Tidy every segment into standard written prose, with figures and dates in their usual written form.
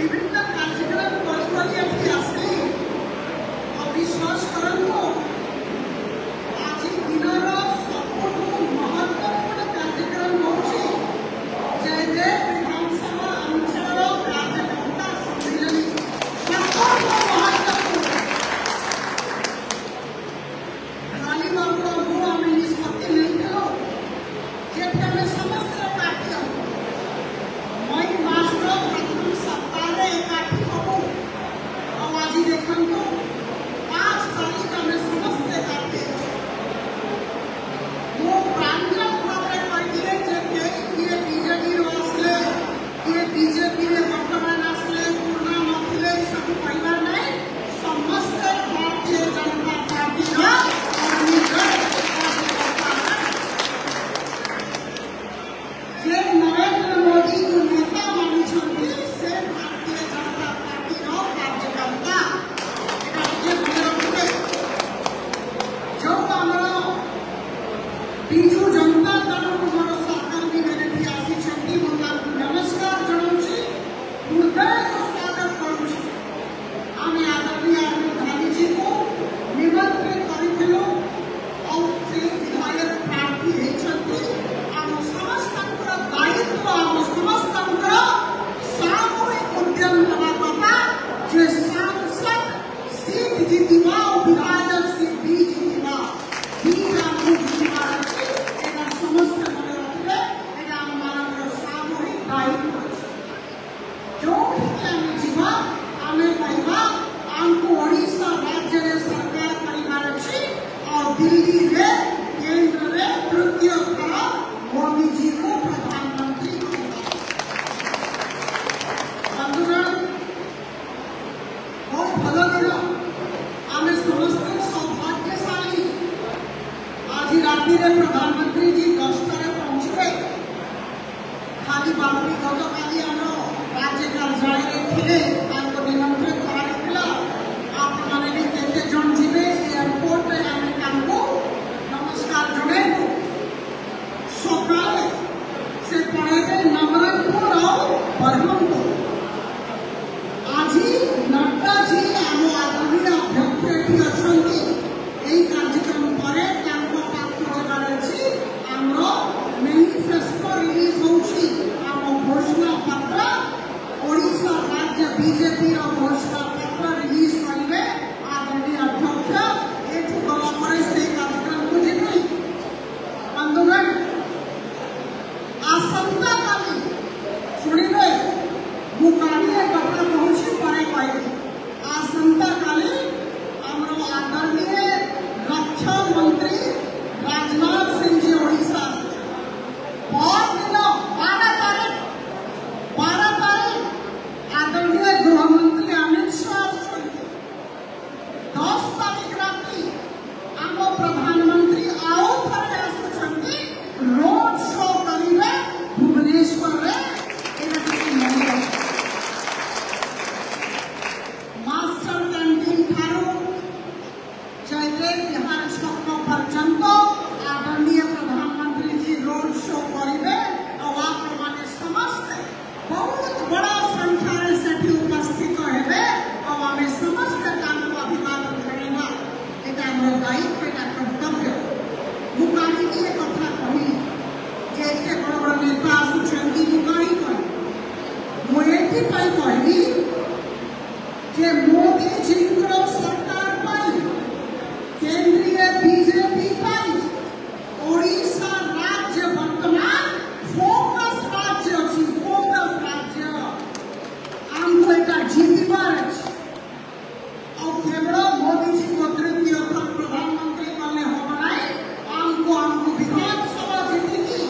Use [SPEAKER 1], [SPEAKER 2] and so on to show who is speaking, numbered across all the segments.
[SPEAKER 1] विभिन्न कार्यक्रम कर अविश्वास करंतु आज दिनर सबुठु महत्वपूर्ण कार्यक्रम होछि जे विधानसभा अंचल कार्यकर्ता सम्मेलन सबुठु महत्वपूर्ण खाली मात्र आम निष्पत्ति नहीं करो जे समस्त पार्टी मई मासर प्रथम सप्ताह एकाठी हबू और आज देखो 5 तारीख आम समस्ते एकाठी मो प्रांजल भाव किए बीजेपी आसले किए बीजेपी बर्तमान आसले पुराना नथिले सब कहना नहीं समस्त भारतीय जनता पार्टी नरेंद्र मोदी को नेता मानी से भारतीय जनता पार्टी कार्यकर्ता जो आम विजु जनता दल मोर सरकार भी आसी नमस्कार जनाऊँ हृदय स्वागत करुँ आम आदरणीय गांधीजी को निमंत्रित करूँ और से विधायक प्रार्थी होती आम समस्त दायित्व आम समस्त सामूहिक उद्यम हवा कथा जे सांसद सीट जीतवा और विधायक सीट भी जीतवा समस्त मन रखिले सामूहिक दायित्व जो जीवा आम कहवा आमको ओडिशा राज्य में सरकार परिवार अच्छी और दिल्ली में केंद्र में तृतीय थर मोदी जी को प्रधानमंत्री बंधुगण बहुत भल दिन आम समस्त सौभाग्यशाली आज राति प्रधानमंत्री जी 10 पहुंचे खाली बाबू गत काली आम राज्य कार्यालय थे निमंत्रित कराइला आप मैंने भी केते जन जीवे एयरपोर्ट में आम नमस्कार जन सकाले से पढ़े नवरंगपुर और बरहमपुर आज नड्डा जी आम आदरणीय अध्यक्ष अच्छा यही कार्यक्रम पर मैनिफेस्टो रिलीज होची आम घोषणा पत्र ओडिशा राज्य बीजेपी घोषणा पत्र रिलीज करेंगे आदरणीय अध्यक्ष ये गला से कार्यक्रम को जी बंधुगण आसंता काली शुणिबे मु गाड़ी कथा कहूँ पर कहबी आसंता काली आम आदरणीय रक्षा मंत्री राजनाथ सिंह जी ओडिशा बहुत दिन 12 तारीख आदरणीय गृहमंत्री अमित शाह 10 तारीख राति आम प्रधानमंत्री आउ थे आसुंच रोड शो करेंगे भुवनेश्वर मास्टर कैंटीन ठारू जयदेव बिहार छक पर्यंत आदरणीय प्रधानमंत्री जी रोड शो करेंगे और आप समस्त बहुत बड़ा संख्या से उपस्थित हेबे और आम समस्त अभिवादन करवा यहाँ दायित्व यहाँ कर्तव्य मुझे ये कथा कही जे बड़ बड़ नेता आसुँच मुझे कहली जे मोदी जी सरकार केंद्रीय बीजेपी ओडिशा राज्य वर्तमान फोकस राज्य अच्छी फोकस राज्य आमको यहाँ जीतबार और केवल मोदी जी को तृतीय थर प्रधानमंत्री कले हम ना आमको विधानसभा जीतिकी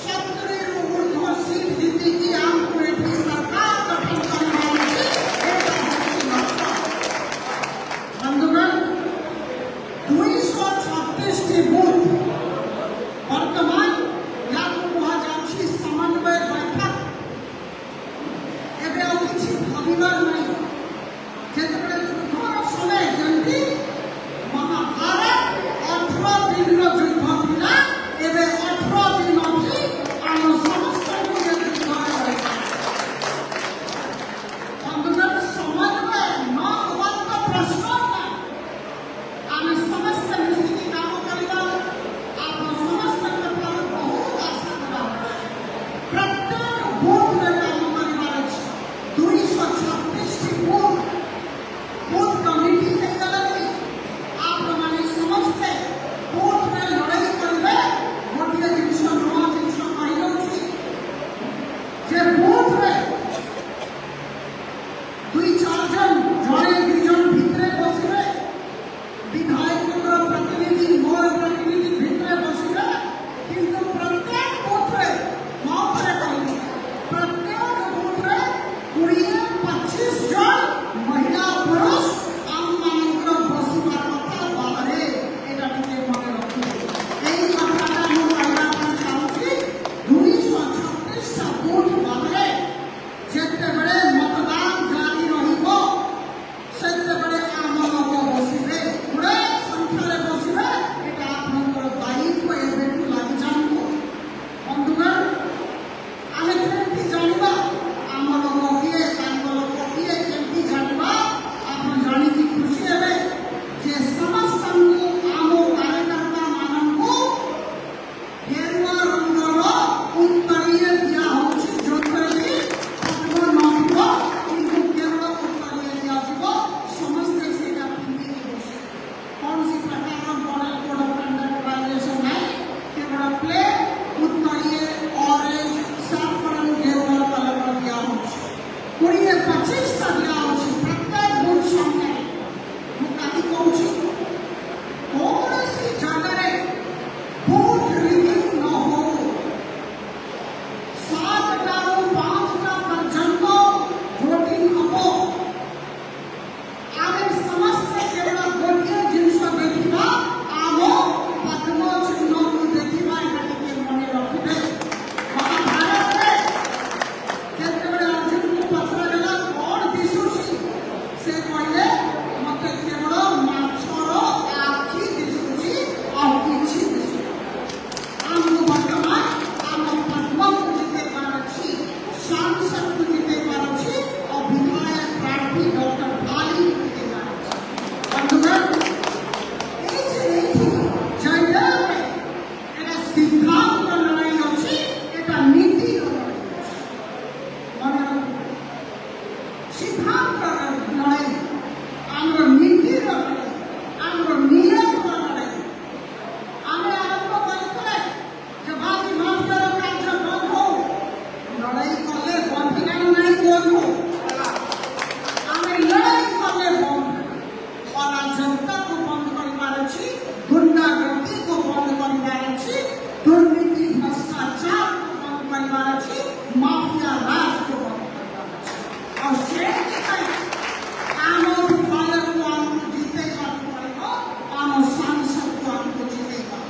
[SPEAKER 1] 70 ऊर्ध्व सीट जीतिकी आमको ये सरकार गठन करना लड़ाई आमर नीति लड़ाई आमर नियम लड़ाई आमे आरंभ करते जब बाकी माफिया कार्य बंद हो लड़ाई करले बंद नहीं बंद हो आमे लड़ाई करले बंद अराजकता को बंद करिवार अछि गुंडागर्दी को बंद करिवार अछि दुर्नीति भ्रष्टाचार को बंद करिवार अछि माफिया राज को बंद करिवार अछि और से आम फल को हमको जीते पड़ेगा आम सांसद को हमको जीतेगा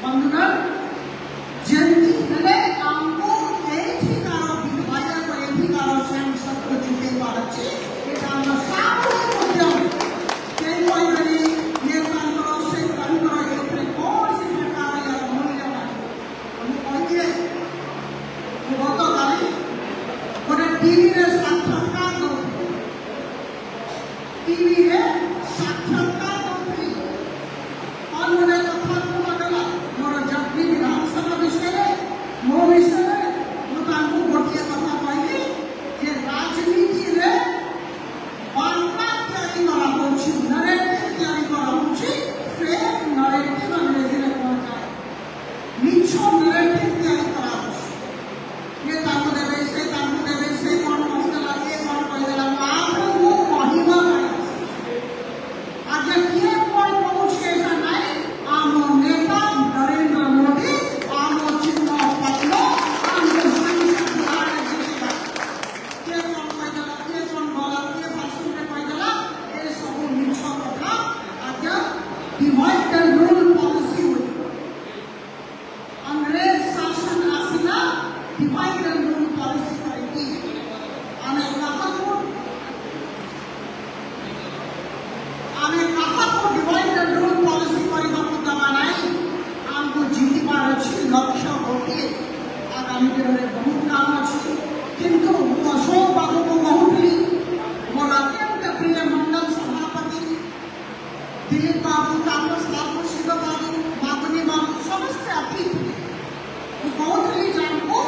[SPEAKER 1] बंधुगण जल्दी हेले हमको एठी कारो विधायक और एठी कारो सांसद को जीतेगा अछि एटा हम सामूहिक उद्यम के कोई बड़ी ये तंत्र से तंत्र ये कौन सी प्रकार या मूल्यवान हम कहिए वो तो गाली गोटे टीवी रे साक्षात्कार दो टीवी रे साक्षात्कार दो और मुझे कथा को लगला मोर जब विधानसभा विषय मो विषय मु तांको गोटिए कथा कहली जे राजनीति रे वार्ता तैयारी करा होछि नरेटिव तैयारी करा होछि फेक नरेटिव अंग्रेजी में कहता है मिछो नरेटिव तैयारी करा होछि ये तांको देबे से कौन कहला ये कौन कहला आपको महिमा आज किए कोई पहुंच ऐसा नहीं आमो नेता नरेंद्र मोदी आमो चिन्ह पटलो आमो सांसद बिहार जीतेगा के कौन कहला के कौन बोला के भाषण में कहला ए सब मिछ कथा आज डिवाइड एंड रूल पॉलिसी हुई अंग्रेज शासन आसिला डिवाइड एंड रूल पॉलिसी करेगी आने कहा को डिवाइड एंड रूल पॉलिसी करबा को दबा नहीं हमको जीतबार अछि लक्ष्य होती आगामी दिन में बहुत काम अछि किंतु अशोक बाबू को कहूली मोर अत्यंत प्रिय मंडल सभापति दिलीप बाबू तापस बाबू शिव बाबू बाबुनी बाबू समस्त अतिथि कहूली जानको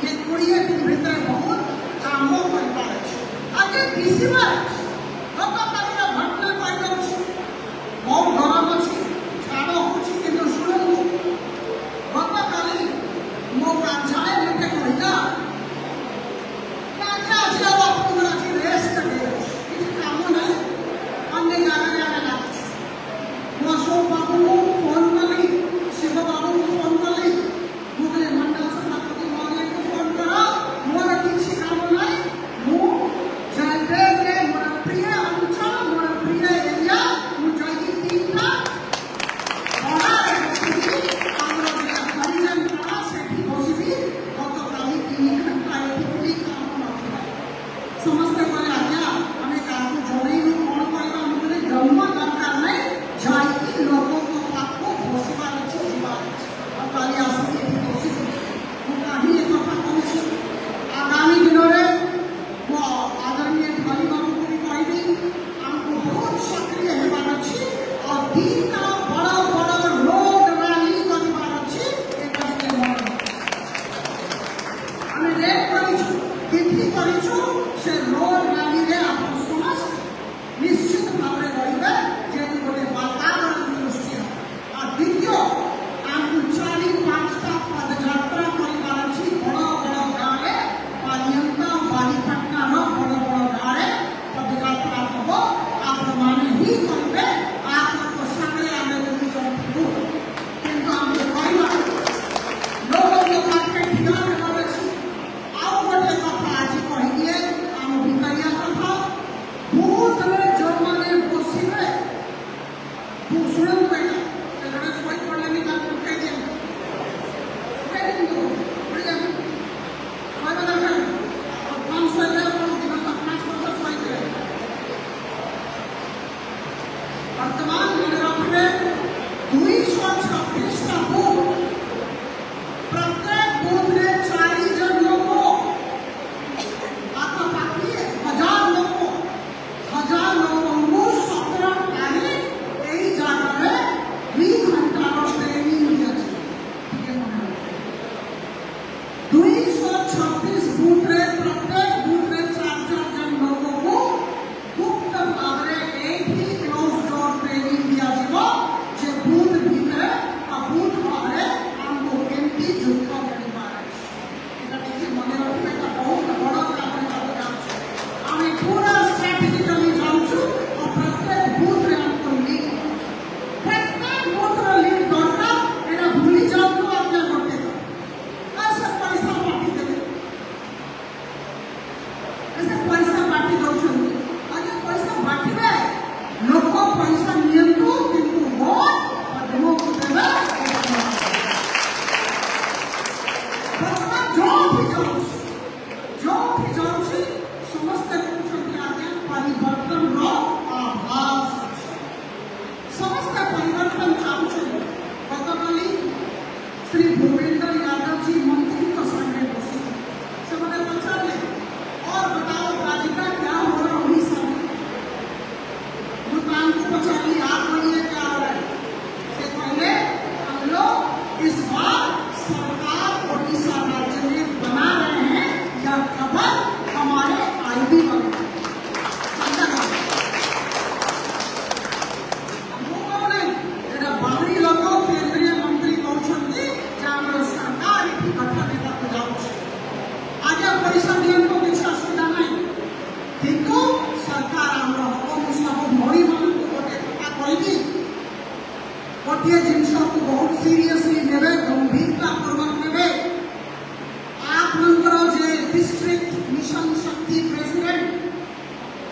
[SPEAKER 1] ये 20 दिन भीतर बहुत काम करबार अछि आगे दिसिबार लोक पालिका भट्टल कहै अछि बहुत गरम अछि छाड़ होछि किंतु शुणु गतकाली मो कार्यालय में कहला क्या आज आपको आज रेस्ट दे किसी काम नहीं अन्य जगह जाना मो अशोक बाबू को फोन कली शिव बाबू को फोन कली मुझे मंडल सभापति महोदय को फोन करा मोर किसी काम नहीं मु जयदेव के मोर प्रिय अंचल मोर प्रिय एरिया मु जयगी तीनटा गोटे जिन बहुत सीरियसली ने गंभीरता पूर्वक ने आपनकर जे डिस्ट्रिक्ट मिशन शक्ति प्रेसिडेंट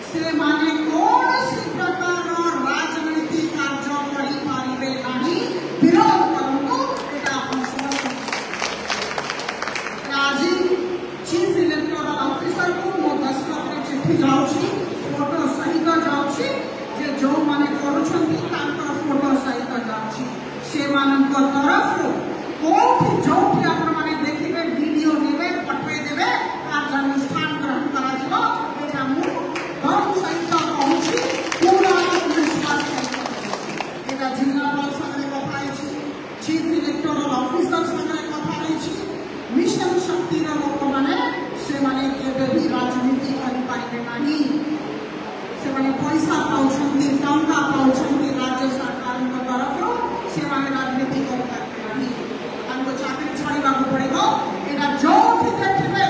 [SPEAKER 1] से माने कौन सी प्रकार राजनैतिक कार्य करी पारिबे नाही विरोध करंतु एटा आपण समझ आज चीफ इलेक्टोरल ऑफिसर को मो दस्तखत चिट्ठी जाउछि फोटो सहित जाउछि जे जो माने करूछंती तांकर फोटो सहित जाउछि से मानक तरफ कोठी जोठी आपण माने देखिबे वीडियो नेबे पठे देबे कार्यानुष्ठान ग्रहण करा जिवो एटा मु बहुत सहित पहुंची पूरा विश्वास एटा जिल्लापाल संगे कथा आइछि चीफ इलेक्टोरल ऑफिसर संगे कथा आइछि मिशन शक्ति रो लोक माने से माने केबे भी राजनीति करि पारिबे नाही से माने पैसा पाउछंती टंका पाउछंती राज्य सरकार को तरफ से माने राजनीति करि पारिबे नाही हमको चाकरी छाड़ीबा को पड़िबो एटा जो भी देखिबे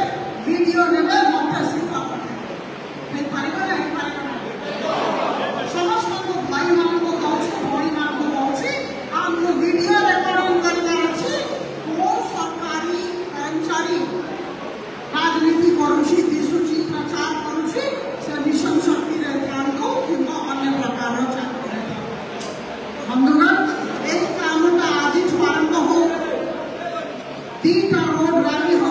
[SPEAKER 1] वीडियो नेबे मते सिखा नहीं पारिबा नहीं पारिबा समस्त को भाई मान को कहछि बड़ी मान को कहछि हमको वीडियो रिकॉर्डिंग करना अछि को सरकारी कर्मचारी राजनीति करूछि दिसुछि प्रचार करूछि से मिशन शक्ति रे ध्यान को किंवा अन्य प्रकार रो चाकरी बंधुगण एक कामटा आज आरंभ हो 3टा रोड रैली हो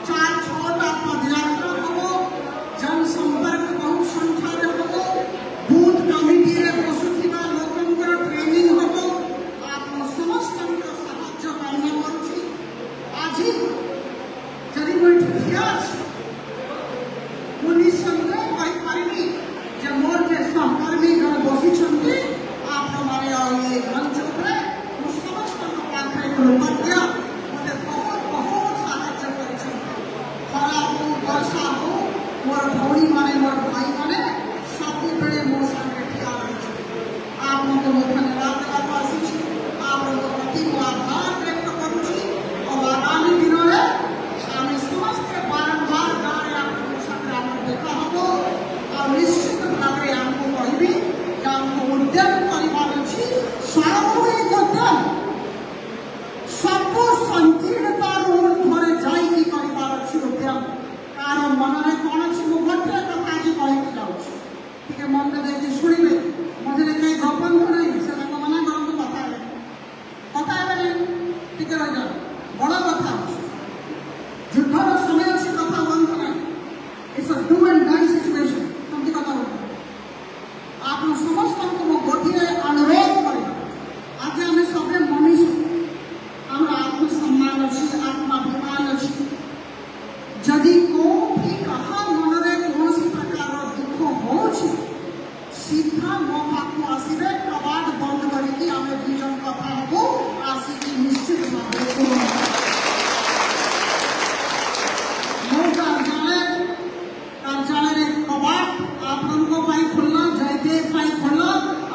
[SPEAKER 1] 4-6टा पदयात्रा हो जनसंपर्क बहुत संख्या रे हो बूथ कमिटी रे बसुथिबा लोकंकर ट्रेनिंग हो आप समस्त साहाय्य करना करूछि आज जदि मोर इतिहास पुलिस संगे कहि पारिबी जे मोर जे सहकर्मी जन बसी छथि आप माने ये मंच पे मु समस्त पाखरे कृतज्ञ मते बहुत बहुत साहाय्य करिछि खरा हो वर्षा हो मोर भौणी माने मोर भाई माने सब बेले मो संगे ठिया रहिछि आप मते मुखन रात रात आसी आप को प्रति आभार व्यक्त करूछि और आगामी दिनों रे आमे समस्त बारंबार गारे आपको संग्राम देखा हबो और निश्चित भाव रे हमको कहबी कि हमको उद्यम करिबार अछि सामूहिक उद्यम सब संकीर्णता ऊर्ध्वरे जाई करिबार अछि उद्यम कार मन रे कोन अछि मु गोटे कथा जे कहि जाउछि ठीक है मन में देखि सुनिबे मझे कहीं गपन नहीं से मना करंतु बताए ठीक है राजा बड़ा कथा युद्धर समय अच्छी कथा बंद नहीं it's a do and die situation समझी कथा आप समस्त को गोटे अनुरोध कर आज आम सब मनुष्य आम आत्मसम्मान अच्छी आत्माभिमान अच्छी जदि को भी कहा मन में कौन प्रकार दुख हो सीधा मो पाक आसवे कबाट बंद करके आम दुजन कथा को आसिक निश्चित भाव मो कार्यालय कबाट आपण खुलना जयते खुलना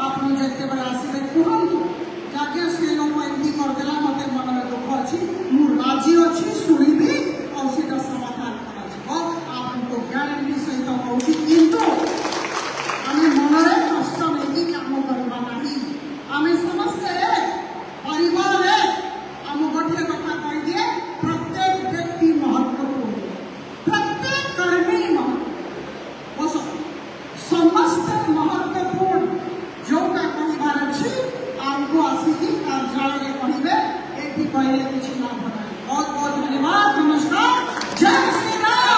[SPEAKER 1] आप जिते बड़े आसवे कहतु जगह से लोग एमती करदेला मत मन में दुख अच्छी मु राजी अच्छी शुणी और सीधा समाधान कर ग्यारंटी सहित कहूँ किंतु आम मनरे कष्ट नहीं काम करवा नहीं आम समस्त परिवार आम गोटे कथा कही दिए प्रत्येक व्यक्ति महत्वपूर्ण प्रत्येक कर्मी महत्व समस्त महत्वपूर्ण जोटा कहबार अच्छी आमको आसिक कार्यालय कहे ये कहले किसी लाभ ना बहुत बहुत धन्यवाद नमस्कार जय श्री राम।